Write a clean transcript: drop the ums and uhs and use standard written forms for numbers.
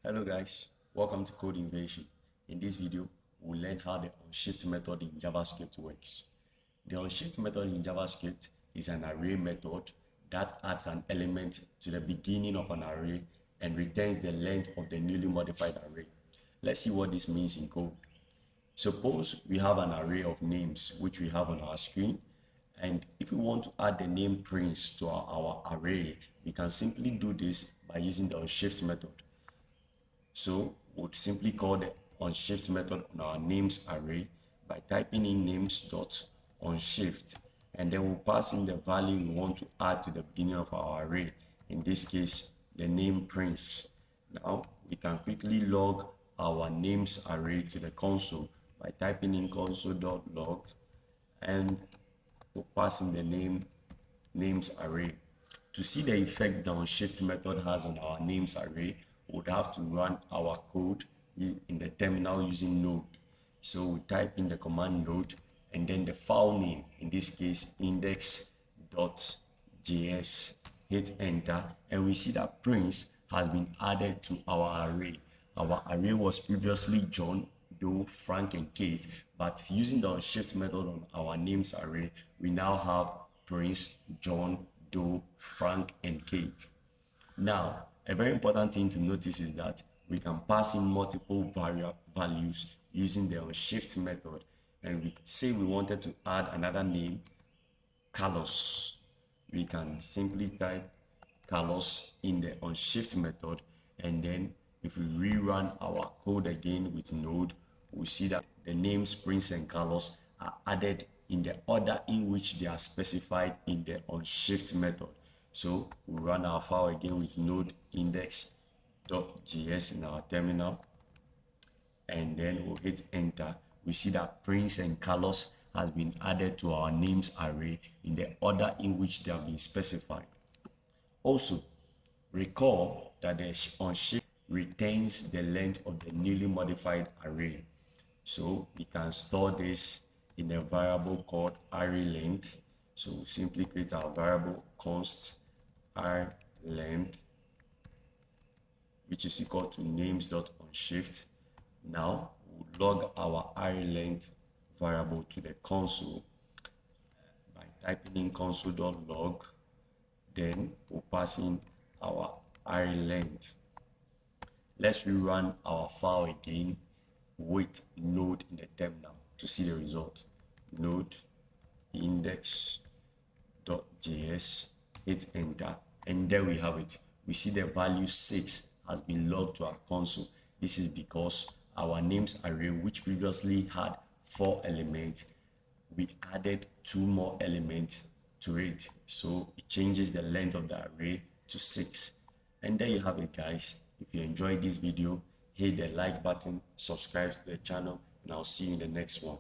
Hello guys, welcome to Code Invasion. In this video, we'll learn how the unshift method in JavaScript works. The unshift method in JavaScript is an array method that adds an element to the beginning of an array and returns the length of the newly modified array. Let's see what this means in code. Suppose we have an array of names which we have on our screen, and if we want to add the name Prince to our array, we can simply do this by using the unshift method. So we'll simply call the unshift method on our names array by typing in names.unshift, and then we'll pass in the value we want to add to the beginning of our array, in this case the name Prince. Now we can quickly log our names array to the console by typing in console.log, and we'll pass in the names array. To see the effect the unshift method has on our names array, we would have to run our code in the terminal using node. So we type in the command node and then the file name, in this case index.js, hit enter, and we see that Prince has been added to our array. Our array was previously John, Doe, Frank, and Kate, but using the unshift method on our names array, we now have Prince, John, Doe, Frank, and Kate. Now, a very important thing to notice is that we can pass in multiple values using the unshift method, and we say we wanted to add another name, Carlos. We can simply type Carlos in the unshift method, and then if we rerun our code again with node, we see that the names Prince and Carlos are added in the order in which they are specified in the unshift method. So we run our file again with node index.js in our terminal, and then we'll hit enter. We see that Prince and Carlos has been added to our names array in the order in which they have been specified. Also, recall that the unshift retains the length of the newly modified array. So we can store this in a variable called array length. So we'll simply create our variable const array length, which is equal to names.unshift. Now we'll log our array length variable to the console by typing in console.log. Then we'll pass in our array length. Let's rerun our file again with node in the terminal to see the result. Node index.js, hit enter, and there we have it. We see the value 6 has been logged to our console. This is because our names array, which previously had 4 elements, we added 2 more elements to it, so it changes the length of the array to 6. And there you have it, guys. If you enjoyed this video, hit the like button, subscribe to the channel, and I'll see you in the next one.